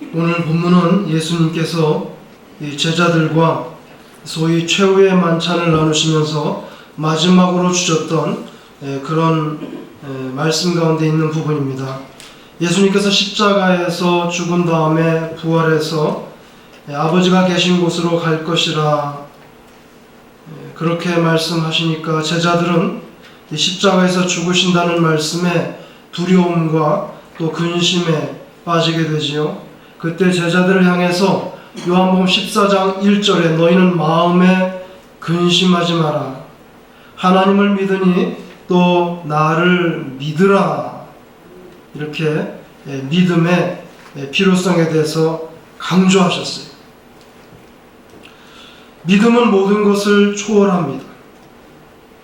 오늘 본문은 예수님께서 이 제자들과 소위 최후의 만찬을 나누시면서 마지막으로 주셨던 그런 말씀 가운데 있는 부분입니다. 예수님께서 십자가에서 죽은 다음에 부활해서 아버지가 계신 곳으로 갈 것이라 그렇게 말씀하시니까 제자들은 십자가에서 죽으신다는 말씀에 두려움과 또 근심에 빠지게 되지요. 그때 제자들을 향해서 요한복음 14장 1절에 너희는 마음에 근심하지 마라. 하나님을 믿으니 또 나를 믿으라. 이렇게 믿음의 필요성에 대해서 강조하셨어요. 믿음은 모든 것을 초월합니다.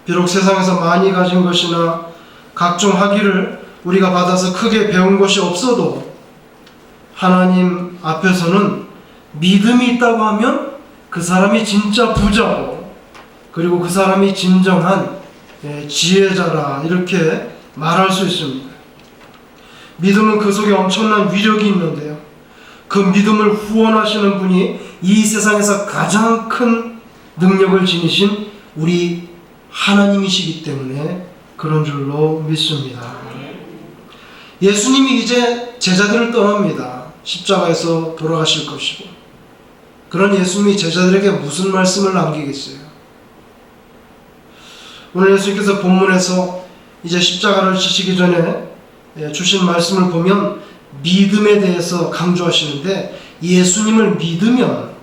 비록 세상에서 많이 가진 것이나 각종 학위를 우리가 받아서 크게 배운 것이 없어도 하나님 앞에서는 믿음이 있다고 하면 그 사람이 진짜 부자고 그리고 그 사람이 진정한 지혜자라 이렇게 말할 수 있습니다. 믿음은 그 속에 엄청난 위력이 있는데요. 그 믿음을 후원하시는 분이 이 세상에서 가장 큰 능력을 지니신 우리 하나님이시기 때문에 그런 줄로 믿습니다. 예수님이 이제 제자들을 떠납니다. 십자가에서 돌아가실 것이고, 그런 예수님이 제자들에게 무슨 말씀을 남기겠어요? 오늘 예수님께서 본문에서 이제 십자가를 지시기 전에 주신 말씀을 보면 믿음에 대해서 강조하시는데, 예수님을 믿으면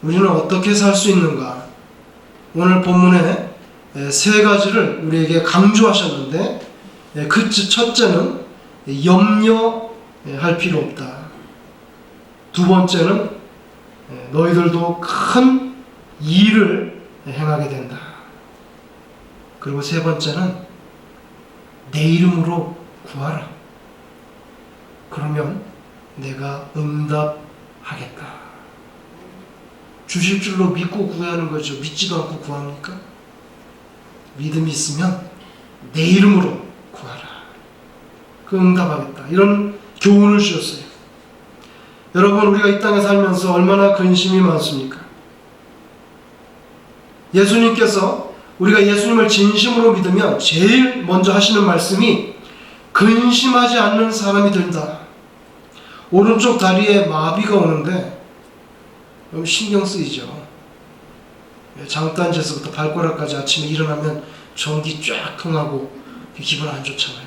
우리는 어떻게 살 수 있는가? 오늘 본문에 세 가지를 우리에게 강조하셨는데, 그 첫째는 염려할 필요 없다. 두 번째는 너희들도 큰 일을 행하게 된다. 그리고 세 번째는 내 이름으로 구하라. 그러면 내가 응답하겠다. 주실 줄로 믿고 구하는 거죠. 믿지도 않고 구합니까? 믿음이 있으면 내 이름으로 구하라. 그 응답하겠다. 이런 교훈을 주셨어요. 여러분, 우리가 이 땅에 살면서 얼마나 근심이 많습니까? 예수님께서 우리가 예수님을 진심으로 믿으면 제일 먼저 하시는 말씀이 근심하지 않는 사람이 된다. 오른쪽 다리에 마비가 오는데 너무 신경 쓰이죠. 장단지에서부터 발가락까지 아침에 일어나면 전기 쫙 통하고 기분 안 좋잖아요.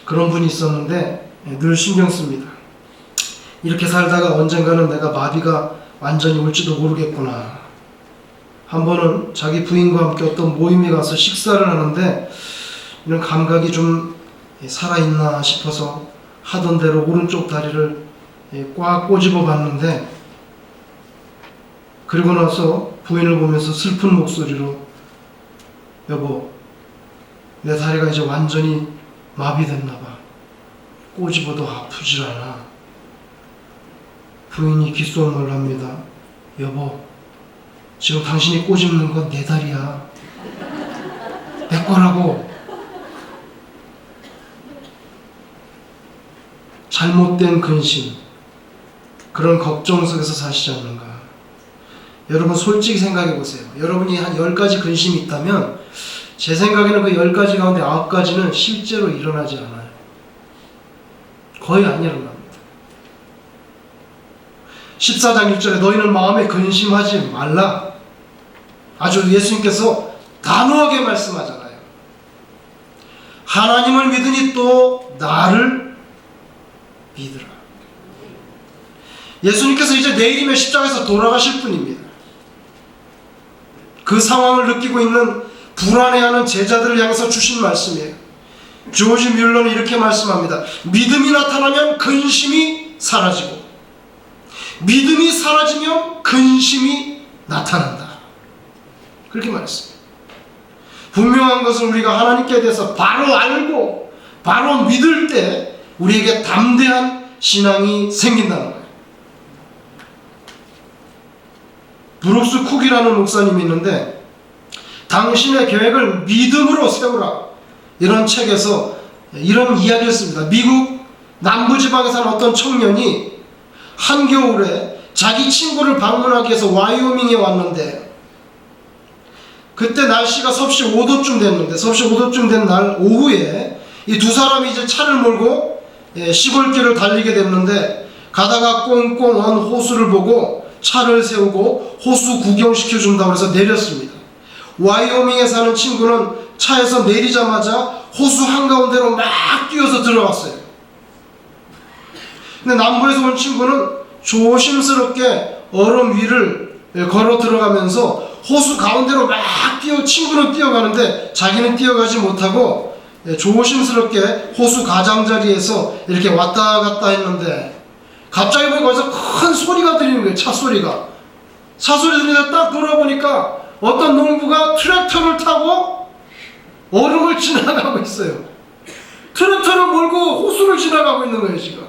그런 분이 있었는데 늘 신경 씁니다. 이렇게 살다가 언젠가는 내가 마비가 완전히 올지도 모르겠구나. 한 번은 자기 부인과 함께 어떤 모임에 가서 식사를 하는데 이런 감각이 좀 살아있나 싶어서 하던 대로 오른쪽 다리를 꽉 꼬집어 봤는데, 그리고 나서 부인을 보면서 슬픈 목소리로 여보, 내 다리가 이제 완전히 마비됐나봐. 꼬집어도 아프질 않아. 부인이 귓속말을 합니다. 여보, 지금 당신이 꼬집는 건 내 다리야. 내 거라고. 잘못된 근심, 그런 걱정 속에서 사시지 않는가. 여러분, 솔직히 생각해 보세요. 여러분이 한 10가지 근심이 있다면 제 생각에는 그 10가지 가운데 9가지는 실제로 일어나지 않아요. 거의 안 일어납니다. 14장 1절에 너희는 마음에 근심하지 말라. 아주 예수님께서 단호하게 말씀하잖아요. 하나님을 믿으니 또 나를 믿으라. 예수님께서 이제 내일이면 십자가에서 돌아가실 분입니다. 그 상황을 느끼고 있는 불안해하는 제자들을 향해서 주신 말씀이에요. 조지 뮬러는 이렇게 말씀합니다. 믿음이 나타나면 근심이 사라지고, 믿음이 사라지면 근심이 나타난다. 그렇게 말했습니다. 분명한 것은 우리가 하나님께 대해서 바로 알고 바로 믿을 때 우리에게 담대한 신앙이 생긴다는 거예요. 브룩스 쿡이라는 목사님이 있는데 당신의 계획을 믿음으로 세우라, 이런 책에서 이런 이야기였습니다. 미국 남부지방에 사는 어떤 청년이 한겨울에 자기 친구를 방문하기 위해서 와이오밍에 왔는데, 그때 날씨가 섭씨 5도쯤 됐는데, 섭씨 5도쯤 된 날 오후에 이 두 사람이 이제 차를 몰고 시골길을 달리게 됐는데, 가다가 꽁꽁 언 호수를 보고 차를 세우고 호수 구경시켜준다고 해서 내렸습니다. 와이오밍에 사는 친구는 차에서 내리자마자 호수 한가운데로 막 뛰어서 들어갔어요. 근데 남부에서 온 친구는 조심스럽게 얼음 위를 걸어 들어가면서 호수 가운데로 막 친구는 뛰어가는데 자기는 뛰어가지 못하고 조심스럽게 호수 가장자리에서 이렇게 왔다 갔다 했는데, 갑자기 보니까 거기서 큰 소리가 들리는 거예요. 차 소리가. 차 소리 들리는데 딱 돌아보니까 어떤 농부가 트랙터를 타고 얼음을 지나가고 있어요. 트랙터를 몰고 호수를 지나가고 있는 거예요, 지금.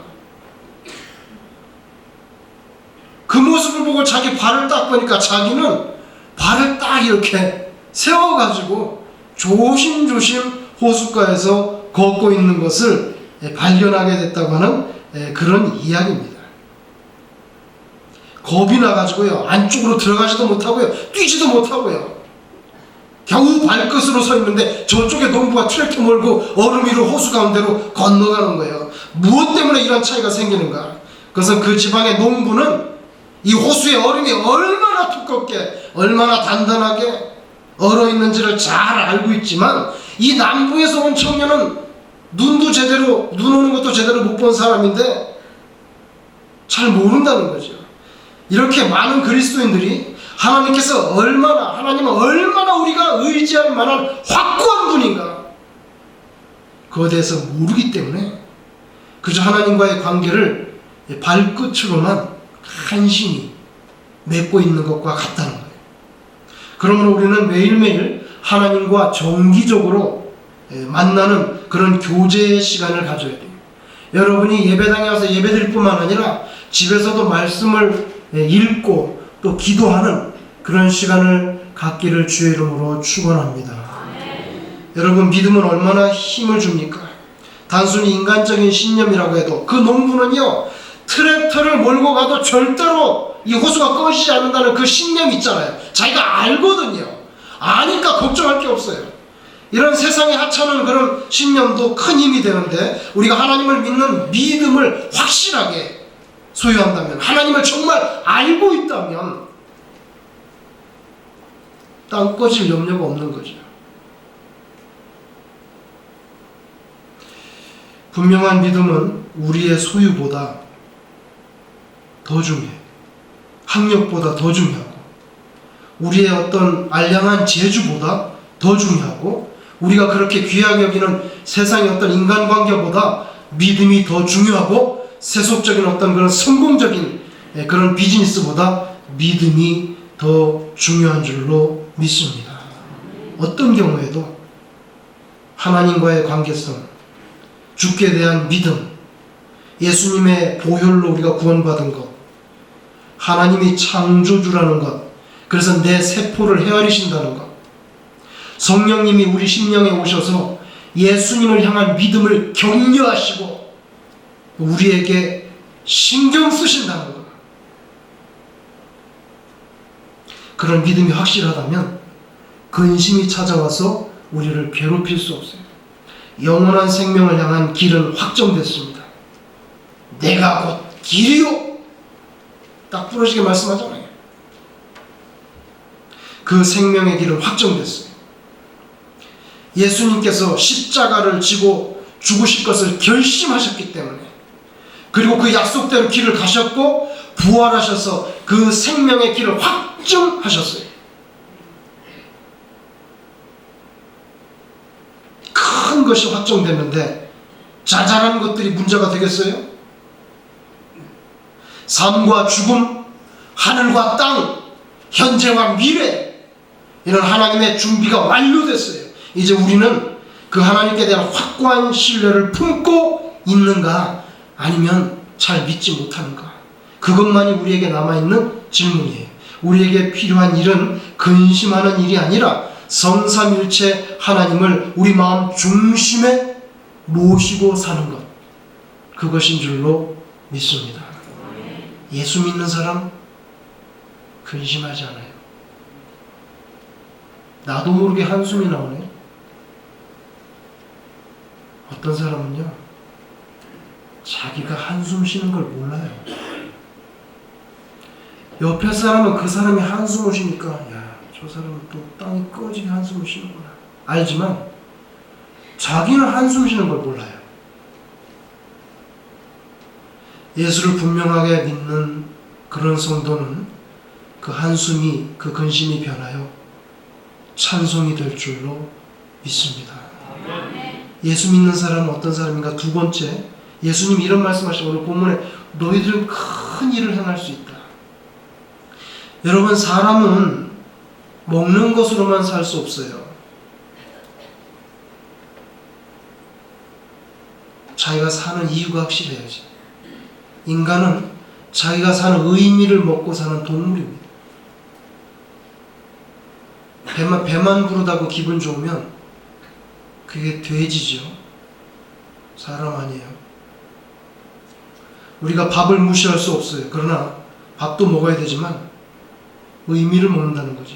그 모습을 보고 자기 발을 딱 보니까 자기는 발을 딱 이렇게 세워가지고 조심조심 호숫가에서 걷고 있는 것을 발견하게 됐다고 하는 그런 이야기입니다. 겁이 나가지고요, 안쪽으로 들어가지도 못하고요, 뛰지도 못하고요, 겨우 발끝으로 서 있는데 저쪽에 농부가 트랙터 몰고 얼음 위로 호수 가운데로 건너가는 거예요. 무엇 때문에 이런 차이가 생기는가? 그것은 그 지방의 농부는 이 호수의 얼음이 얼마나 두껍게, 얼마나 단단하게 얼어있는지를 잘 알고 있지만, 이 남부에서 온 청년은 눈 오는 것도 제대로 못 본 사람인데 잘 모른다는 거죠. 이렇게 많은 그리스도인들이 하나님은 얼마나 우리가 의지할 만한 확고한 분인가, 그거에 대해서 모르기 때문에 그저 하나님과의 관계를 발끝으로만 간신히 맺고 있는 것과 같다는 거예요. 그러므로 우리는 매일매일 하나님과 정기적으로 만나는 그런 교제의 시간을 가져야 돼요. 여러분이 예배당에 와서 예배드릴 뿐만 아니라 집에서도 말씀을 읽고 또 기도하는 그런 시간을 갖기를 주의 이름으로 축원합니다. 여러분, 믿음은 얼마나 힘을 줍니까? 단순히 인간적인 신념이라고 해도 그 농부는요, 트랙터를 몰고 가도 절대로 이 호수가 꺼지지 않는다는 그 신념이 있잖아요. 자기가 알거든요. 아니까 걱정할 게 없어요. 이런 세상에 하찮은 그런 신념도 큰 힘이 되는데, 우리가 하나님을 믿는 믿음을 확실하게 소유한다면, 하나님을 정말 알고 있다면 땅 꺼질 염려가 없는 거죠. 분명한 믿음은 우리의 소유보다 더 중요해요. 학력보다 더 중요하고, 우리의 어떤 알량한 재주보다 더 중요하고, 우리가 그렇게 귀하게 여기는 세상의 어떤 인간관계보다 믿음이 더 중요하고, 세속적인 어떤 그런 성공적인 그런 비즈니스보다 믿음이 더 중요한 줄로 믿습니다. 어떤 경우에도 하나님과의 관계성, 주께 대한 믿음, 예수님의 보혈로 우리가 구원받은 것, 하나님이 창조주라는 것, 그래서 내 세포를 헤아리신다는 것, 성령님이 우리 심령에 오셔서 예수님을 향한 믿음을 격려하시고 우리에게 신경 쓰신다는 것, 그런 믿음이 확실하다면 근심이 찾아와서 우리를 괴롭힐 수 없어요. 영원한 생명을 향한 길은 확정됐습니다. 내가 곧 길이요, 딱 부러지게 말씀하잖아요. 그 생명의 길은 확정됐어요. 예수님께서 십자가를 지고 죽으실 것을 결심하셨기 때문에, 그리고 그 약속대로 길을 가셨고 부활하셔서 그 생명의 길을 확정하셨어요. 큰 것이 확정됐는데 자잘한 것들이 문제가 되겠어요? 삶과 죽음, 하늘과 땅, 현재와 미래, 이런 하나님의 준비가 완료됐어요. 이제 우리는 그 하나님께 대한 확고한 신뢰를 품고 있는가, 아니면 잘 믿지 못하는가, 그것만이 우리에게 남아있는 질문이에요. 우리에게 필요한 일은 근심하는 일이 아니라 성삼일체 하나님을 우리 마음 중심에 모시고 사는 것, 그것인 줄로 믿습니다. 예수 믿는 사람 근심하지 않아요. 나도 모르게 한숨이 나오네. 어떤 사람은요, 자기가 한숨 쉬는 걸 몰라요. 옆에 사람은 그 사람이 한숨을 쉬니까 야, 저 사람은 또 땅이 꺼지게 한숨을 쉬는구나 알지만 자기는 한숨 쉬는 걸 몰라요. 예수를 분명하게 믿는 그런 성도는 그 한숨이, 그 근심이 변하여 찬송이 될 줄로 믿습니다. 예수 믿는 사람은 어떤 사람인가? 두 번째, 예수님이 이런 말씀하시고 오늘 본문에 너희들은 큰 일을 행할 수 있다. 여러분, 사람은 먹는 것으로만 살 수 없어요. 자기가 사는 이유가 확실해야지. 인간은 자기가 사는 의미를 먹고 사는 동물입니다. 배만 부르다고 기분 좋으면 그게 돼지죠. 사람 아니에요. 우리가 밥을 무시할 수 없어요. 그러나 밥도 먹어야 되지만 의미를 먹는다는 거죠.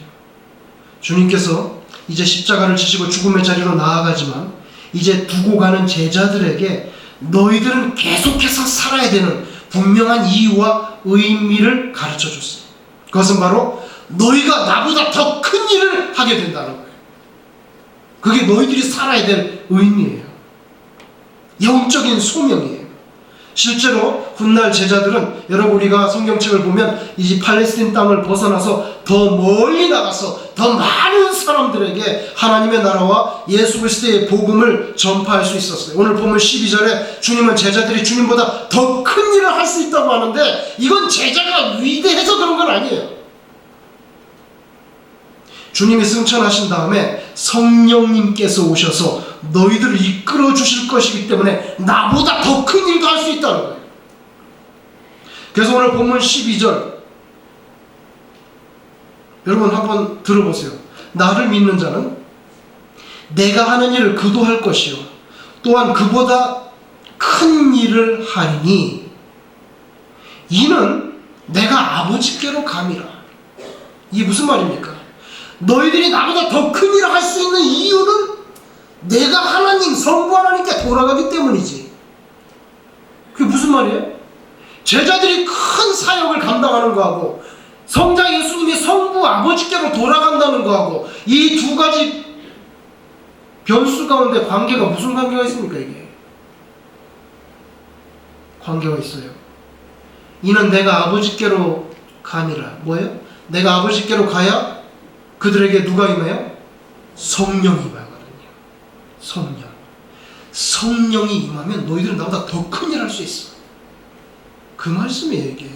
주님께서 이제 십자가를 지시고 죽음의 자리로 나아가지만 이제 두고 가는 제자들에게 너희들은 계속해서 살아야 되는 분명한 이유와 의미를 가르쳐 줬어요. 그것은 바로 너희가 나보다 더 큰 일을 하게 된다는 거예요. 그게 너희들이 살아야 될 의미예요. 영적인 소명이에요. 실제로 훗날 제자들은, 여러분 우리가 성경책을 보면 이 팔레스틴 땅을 벗어나서 더 멀리 나가서 더 많은 사람들에게 하나님의 나라와 예수 그리스도의 복음을 전파할 수 있었어요. 오늘 보면 12절에 주님은 제자들이 주님보다 더 큰 일을 할 수 있다고 하는데 이건 제자가 위대해서 그런 건 아니에요. 주님이 승천하신 다음에 성령님께서 오셔서 너희들을 이끌어 주실 것이기 때문에 나보다 더 큰 일도 할 수 있다는 거예요. 그래서 오늘 본문 12절 여러분 한번 들어보세요. 나를 믿는 자는 내가 하는 일을 그도 할 것이요 또한 그보다 큰 일을 하리니 이는 내가 아버지께로 감이라. 이게 무슨 말입니까? 너희들이 나보다 더 큰 일을 할 수 있는 이유는 내가 하나님, 성부 하나님께 돌아가기 때문이지. 그게 무슨 말이에요? 제자들이 큰 사역을 감당하는 거하고 성자 예수님이 성부 아버지께로 돌아간다는 거하고 이 두 가지 변수 가운데 관계가 무슨 관계가 있습니까? 이게 관계가 있어요. 이는 내가 아버지께로 감이라. 뭐예요? 내가 아버지께로 가야 그들에게 누가 임해요? 성령이 임하거든요. 성령이 임하면 너희들은 나보다 더 큰 일 할 수 있어. 그 말씀이에요 이게.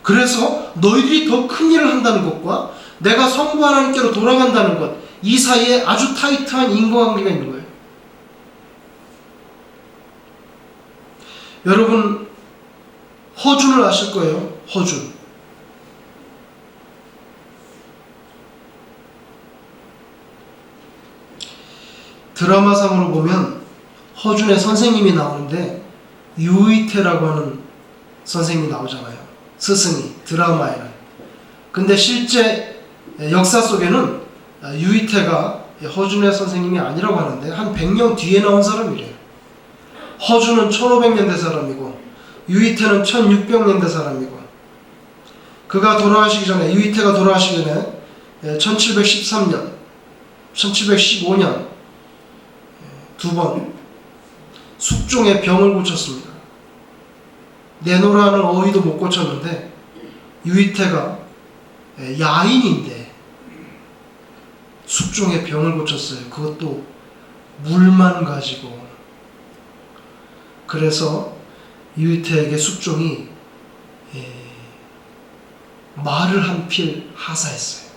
그래서 너희들이 더 큰 일을 한다는 것과 내가 성부 하나님께로 돌아간다는 것, 이 사이에 아주 타이트한 인과관계가 있는 거예요. 여러분 허준을 아실 거예요. 허준. 드라마상으로 보면 허준의 선생님이 나오는데 유이태라고 하는 선생님이 나오잖아요. 스승이 드라마에는. 근데 실제 역사 속에는 유이태가 허준의 선생님이 아니라고 하는데 한 100년 뒤에 나온 사람이래요. 허준은 1500년대 사람이고 유이태는 1600년대 사람이고 그가 돌아가시기 전에 유이태가 돌아가시기 전에 1713년 1715년 두 번 숙종의 병을 고쳤습니다. 내노라는 어휘도 못 고쳤는데 유이태가 야인인데 숙종의 병을 고쳤어요. 그것도 물만 가지고. 그래서 유이태에게 숙종이 말을 한 필 하사했어요.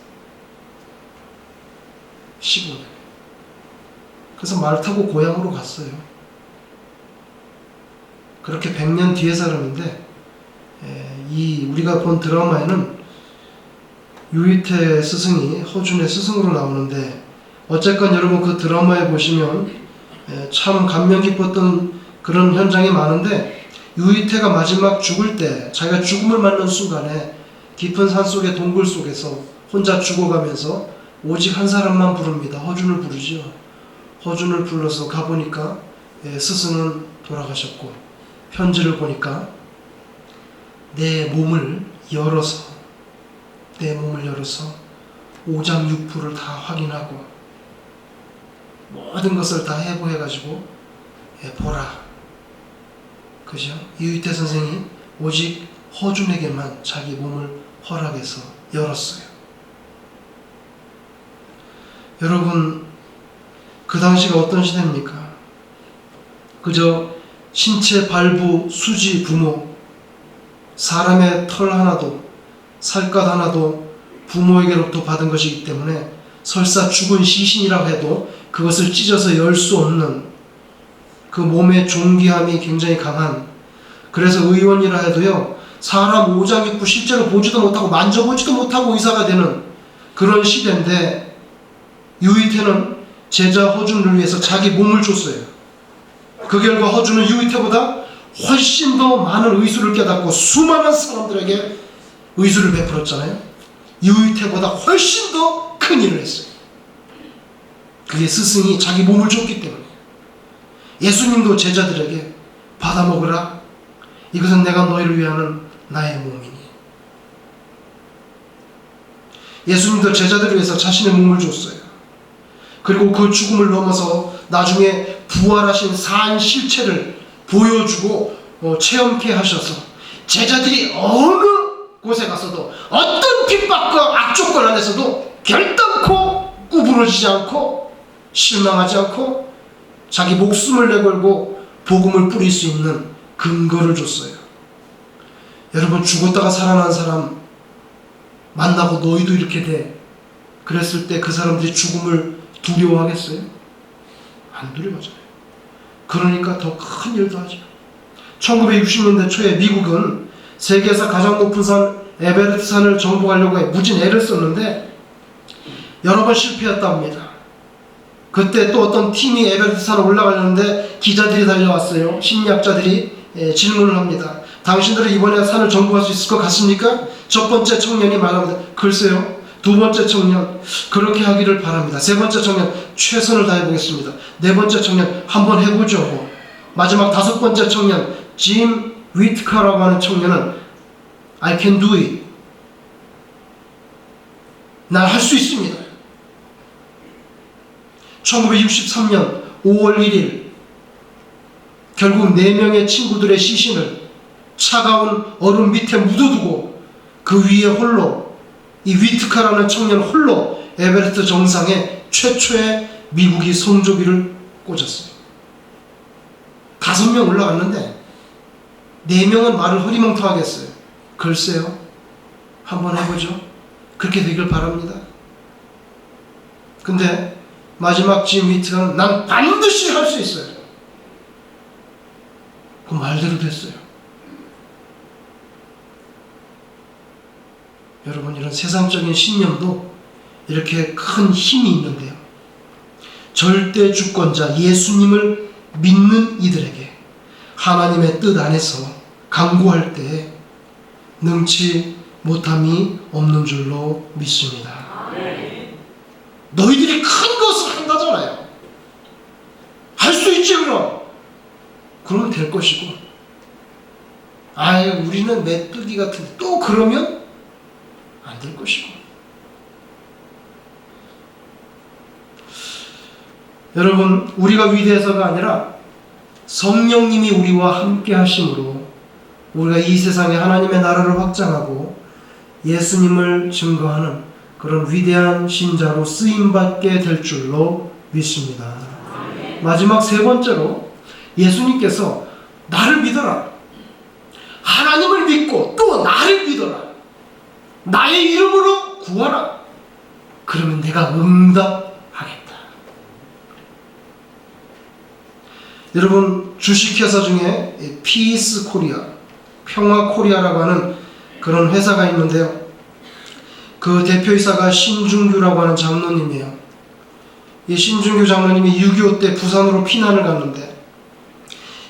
15년. 그래서 말 타고 고향으로 갔어요. 그렇게 100년 뒤의 사람인데 이 우리가 본 드라마에는 유이태 스승이 허준의 스승으로 나오는데 어쨌건 여러분 그 드라마에 보시면 참 감명 깊었던 그런 현장이 많은데, 유이태가 마지막 죽을 때 자기가 죽음을 맞는 순간에 깊은 산속의 동굴 속에서 혼자 죽어가면서 오직 한 사람만 부릅니다. 허준을 부르죠. 허준을 불러서 가보니까 스승은 돌아가셨고, 편지를 보니까 내 몸을 열어서 오장육부를 다 확인하고 모든 것을 다 해부해가지고 보라. 그죠? 유이태 선생이 오직 허준에게만 자기 몸을 허락해서 열었어요. 여러분, 그 당시가 어떤 시대입니까? 그저 신체 발부 수지 부모, 사람의 털 하나도 살갗 하나도 부모에게로부터 받은 것이기 때문에 설사 죽은 시신이라고 해도 그것을 찢어서 열 수 없는 그 몸의 존귀함이 굉장히 강한, 그래서 의원이라 해도요, 사람 오장육부 실제로 보지도 못하고 만져보지도 못하고 의사가 되는 그런 시대인데, 유이태는 제자 허준을 위해서 자기 몸을 줬어요. 그 결과 허준은 유이태보다 훨씬 더 많은 의술을 깨닫고 수많은 사람들에게 의술을 베풀었잖아요. 유이태보다 훨씬 더 큰 일을 했어요. 그게 스승이 자기 몸을 줬기 때문에. 예수님도 제자들에게 받아 먹으라. 이것은 내가 너희를 위하는 나의 몸이니. 예수님도 제자들을 위해서 자신의 몸을 줬어요. 그리고 그 죽음을 넘어서 나중에 부활하신 산 실체를 보여주고 체험케 하셔서 제자들이 어느 곳에 가서도 어떤 핍박과 악조건 안에서도 결단코 구부러지지 않고 실망하지 않고 자기 목숨을 내걸고 복음을 뿌릴 수 있는 근거를 줬어요. 여러분, 죽었다가 살아난 사람 만나고 너희도 이렇게 돼 그랬을 때 그 사람들이 죽음을 두려워하겠어요? 안 두려워하잖아요. 그러니까 더 큰 일도 하죠. 1960년대 초에 미국은 세계에서 가장 높은 산 에베레스트 산을 정복하려고 무진 애를 썼는데 여러 번 실패했답니다. 그때 또 어떤 팀이 에베레스트 산에 올라가려는데 기자들이 달려왔어요. 심리학자들이 질문을 합니다. 당신들은 이번에 산을 정복할 수 있을 것 같습니까? 첫 번째 청년이 말합니다. 글쎄요. 두 번째 청년, 그렇게 하기를 바랍니다. 세 번째 청년, 최선을 다해보겠습니다. 네 번째 청년, 한번 해보죠. 마지막 다섯 번째 청년, 짐 위트카라고 하는 청년은 I can do it. 난 할 수 있습니다. 1963년 5월 1일 결국 4명의 친구들의 시신을 차가운 얼음 밑에 묻어두고 그 위에 홀로 이 위트카라는 청년 홀로 에베레스트 정상에 최초의 미국이 성조기를 꽂았어요. 5명 올라갔는데 4명은 말을 흐리멍텅하게 했어요. 글쎄요. 한번 해보죠. 그렇게 되길 바랍니다. 근데 마지막 짐 위트카는 난 반드시 할 수 있어요. 그 말대로 됐어요. 여러분, 이런 세상적인 신념도 이렇게 큰 힘이 있는데요. 절대 주권자 예수님을 믿는 이들에게 하나님의 뜻 안에서 강구할 때 능치 못함이 없는 줄로 믿습니다. 너희들이 큰 것을 한다잖아요. 할 수 있지 그럼. 그러면 될 것이고, 아유 우리는 메뚜기 같은데 또 그러면 안 될 것이고. 여러분, 우리가 위대해서가 아니라 성령님이 우리와 함께 하심으로 우리가 이 세상에 하나님의 나라를 확장하고 예수님을 증거하는 그런 위대한 신자로 쓰임받게 될 줄로 믿습니다. 마지막 세 번째로, 예수님께서 나를 믿어라, 하나님을 믿고 또 나를 믿어라, 나의 이름으로 구하라, 그러면 내가 응답하겠다. 여러분, 주식회사 중에 피스 코리아, 평화 코리아라고 하는 그런 회사가 있는데요. 그 대표이사가 신중규라고 하는 장로님이에요. 이 신준규 장로님이 6.25 때 부산으로 피난을 갔는데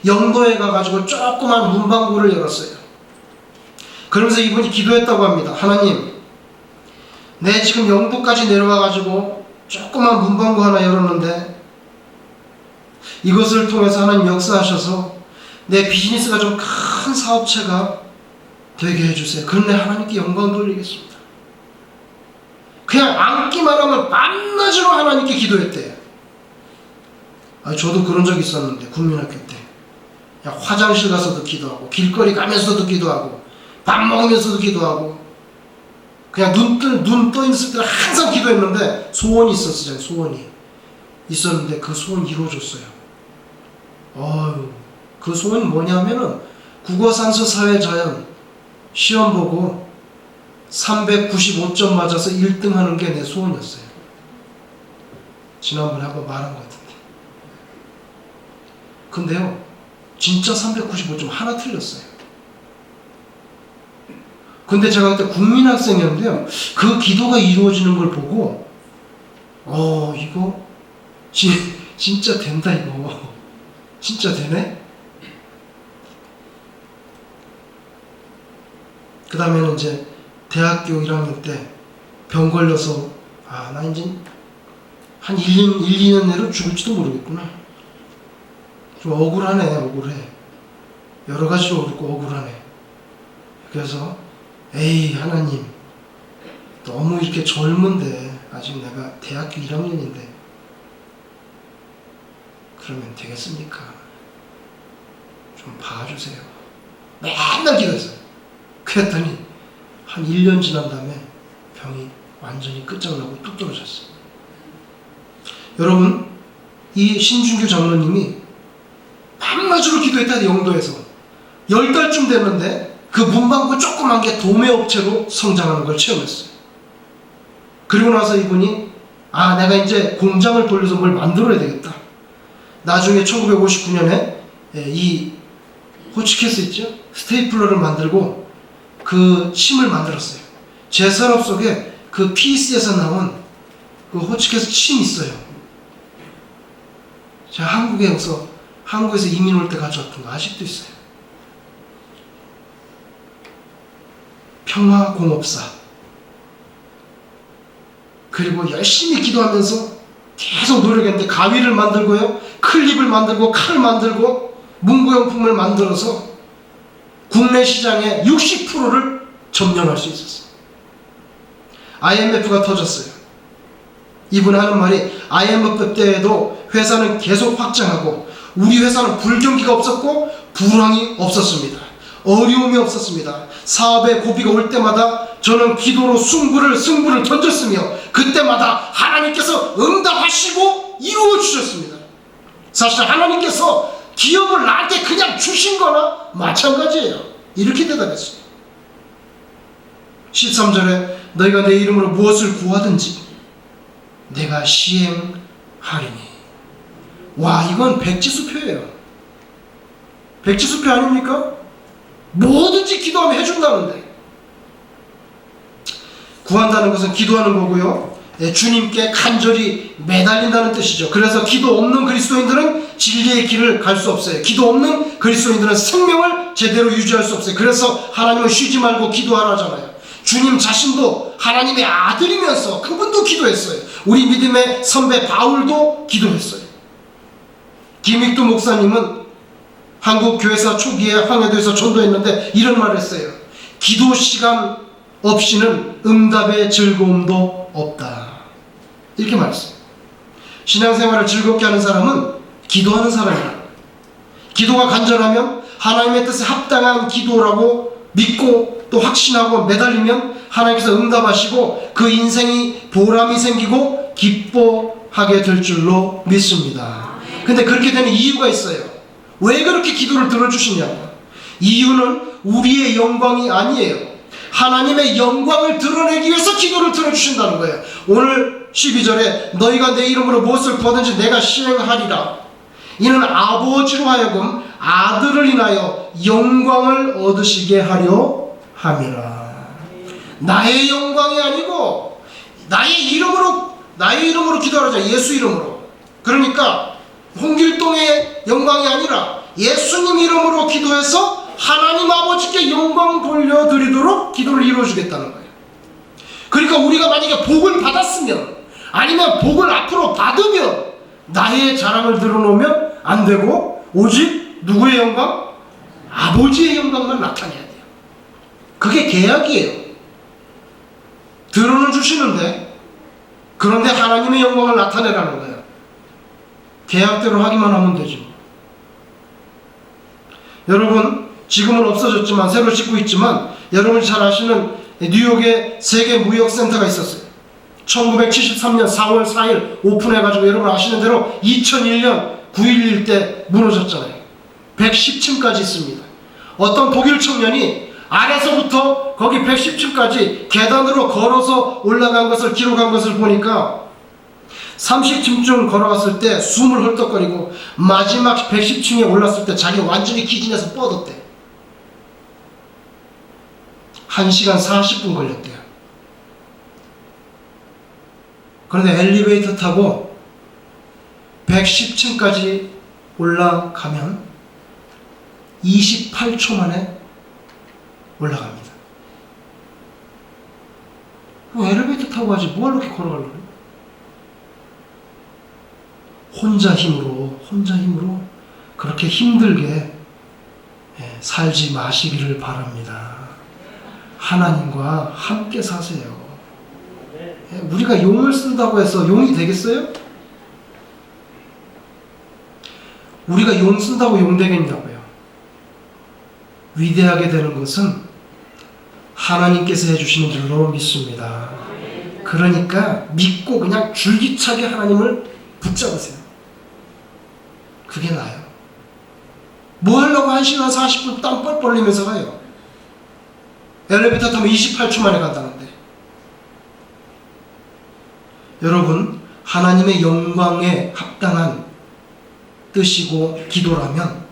영도에 가가지고 조그만 문방구를 열었어요. 그러면서 이분이 기도했다고 합니다. 하나님, 내 지금 영도까지 내려와가지고 조그만 문방구 하나 열었는데 이것을 통해서 하나님 역사하셔서 내 비즈니스가 좀 큰 사업체가 되게 해주세요. 그런데 하나님께 영광 돌리겠습니다. 그냥 앉기만 하면 밤낮으로 하나님께 기도했대요. 저도 그런 적이 있었는데, 국민학교 때. 그냥 화장실 가서도 기도하고, 길거리 가면서도 기도하고, 밥 먹으면서도 기도하고, 그냥 눈 떠 있을 때 항상 기도했는데, 소원이 있었어요. 소원이 있었는데, 그 소원이 이루어졌어요. 그 소원이 뭐냐면은, 국어, 산수, 사회, 자연 시험 보고 395점 맞아서 1등 하는 게 내 소원이었어요. 지난번에 한번 말한 것 같은데. 근데요, 진짜 395점 하나 틀렸어요. 근데 제가 그때 국민학생이었는데요, 그 기도가 이루어지는 걸 보고 이거 진짜 된다. 이거 진짜 되네. 그 다음에는 이제 대학교 1학년 때 병 걸려서 나 이제 한 1, 2년 내로 죽을지도 모르겠구나. 좀 억울해. 여러 가지로 억울하네. 그래서 하나님, 너무 이렇게 젊은데 아직 내가 대학교 1학년인데 그러면 되겠습니까? 좀 봐주세요. 맨날 기도했어요. 그랬더니 한 1년 지난 다음에 병이 완전히 끝장나고 뚝 떨어졌어요. 여러분, 이 신준규 장로님이 밤낮으로 기도했다. 영도에서 10달쯤 됐는데 그 문방구 조그만 게 도매업체로 성장하는 걸 체험했어요. 그리고 나서 이분이 내가 이제 공장을 돌려서 뭘 만들어야 되겠다. 나중에 1959년에 이 호치키스 있죠? 스테이플러를 만들고 그 침을 만들었어요. 제 서랍 속에 그 PC에서 나온 그 호치키스 침이 있어요. 제가 한국에서 이민 올 때 가져왔던 거 아직도 있어요. 평화공업사. 그리고 열심히 기도하면서 계속 노력했는데 가위를 만들고요, 클립을 만들고, 칼을 만들고, 문구용품을 만들어서 국내 시장의 60%를 점령할 수 있었어요. IMF가 터졌어요. 이분 하는 말이 IMF 때에도 회사는 계속 확장하고 우리 회사는 불경기가 없었고 불황이 없었습니다. 어려움이 없었습니다. 사업의 고비가 올 때마다 저는 기도로 승부를 던졌으며 그때마다 하나님께서 응답하시고 이루어 주셨습니다. 사실 하나님께서 기업을 나한테 그냥 주신 거나 마찬가지예요. 이렇게 대답했어요. 13절에 너희가 내 이름으로 무엇을 구하든지 내가 시행하리니. 와, 이건 백지수표예요. 백지수표 아닙니까? 뭐든지 기도하면 해준다는데. 구한다는 것은 기도하는 거고요, 주님께 간절히 매달린다는 뜻이죠. 그래서 기도 없는 그리스도인들은 진리의 길을 갈 수 없어요. 기도 없는 그리스도인들은 생명을 제대로 유지할 수 없어요. 그래서 하나님은 쉬지 말고 기도하라잖아요. 주님 자신도 하나님의 아들이면서 그분도 기도했어요. 우리 믿음의 선배 바울도 기도했어요. 김익두 목사님은 한국 교회사 초기에 황해도에서 전도했는데 이런 말을 했어요. 기도 시간 없이는 응답의 즐거움도 없다. 이렇게 말했어요. 신앙생활을 즐겁게 하는 사람은 기도하는 사람이다. 기도가 간절하면 하나님의 뜻에 합당한 기도라고 믿고 또 확신하고 매달리면 하나님께서 응답하시고 그 인생이 보람이 생기고 기뻐하게 될 줄로 믿습니다. 근데 그렇게 되는 이유가 있어요. 왜 그렇게 기도를 들어주시냐고. 이유는 우리의 영광이 아니에요. 하나님의 영광을 드러내기 위해서 기도를 들어주신다는 거예요. 오늘 12절에 너희가 내 이름으로 무엇을 구하든지 내가 시행하리라. 이는 아버지로 하여금 아들을 인하여 영광을 얻으시게 하려 함이라. 나의 영광이 아니고 나의 이름으로 나의 이름으로 기도하자. 예수 이름으로. 그러니까 홍길동의 영광이 아니라 예수님 이름으로 기도해서 하나님 아버지께 영광 돌려드리도록 기도를 이루어주겠다는 거예요. 그러니까 우리가 만약에 복을 받았으면, 아니면 복을 앞으로 받으면 나의 자랑을 드러놓으면 안 되고, 오직 누구의 영광? 아버지의 영광만 나타내야 돼요. 그게 계약이에요. 들어는 주시는데, 그런데 하나님의 영광을 나타내라는 거예요. 계약대로 하기만 하면 되지. 여러분, 지금은 없어졌지만, 새로 짓고 있지만, 여러분이 잘 아시는 뉴욕에 세계무역센터가 있었어요. 1973년 4월 4일 오픈해가지고, 여러분 아시는 대로 2001년 9.11 때 무너졌잖아요. 110층까지 있습니다. 어떤 독일 청년이 아래서부터 거기 110층까지 계단으로 걸어서 올라간 것을 기록한 것을 보니까 30층쯤 걸어갔을 때 숨을 헐떡거리고, 마지막 110층에 올랐을 때 자기가 완전히 기진해서 뻗었대. 1시간 40분 걸렸대요. 그런데 엘리베이터 타고 110층까지 올라가면 28초 만에 올라갑니다. 엘리베이터 타고 가지 뭘 그렇게 걸어가려고 그래? 혼자 힘으로 그렇게 힘들게 살지 마시기를 바랍니다. 하나님과 함께 사세요. 우리가 용을 쓴다고 해서 용이 되겠어요? 우리가 용 쓴다고 용 되겠냐고요. 위대하게 되는 것은 하나님께서 해주시는 줄로 믿습니다. 그러니까 믿고 그냥 줄기차게 하나님을 붙잡으세요. 그게 나아요. 뭐 하려고 1시간 40분 땀 뻘뻘 흘리면서 가요? 엘리베이터 타면 28초 만에 간다는데. 여러분, 하나님의 영광에 합당한 뜻이고 기도라면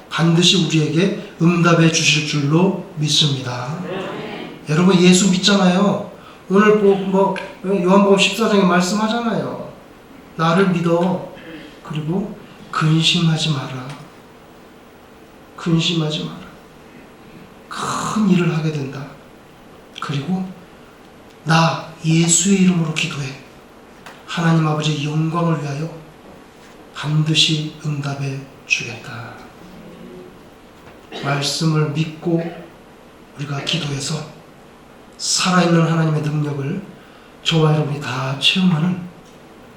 반드시 우리에게 응답해 주실 줄로 믿습니다. 여러분, 예수 믿잖아요. 오늘 요한복음 14장에 말씀하잖아요. 나를 믿어. 그리고 근심하지 마라. 근심하지 마라. 큰 일을 하게 된다. 그리고 나 예수의 이름으로 기도해. 하나님 아버지의 영광을 위하여 반드시 응답해 주겠다. 말씀을 믿고 우리가 기도해서 살아있는 하나님의 능력을 저와 여러분이 다 체험하는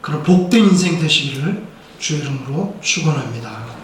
그런 복된 인생 되시기를 주의 이름으로 축원합니다.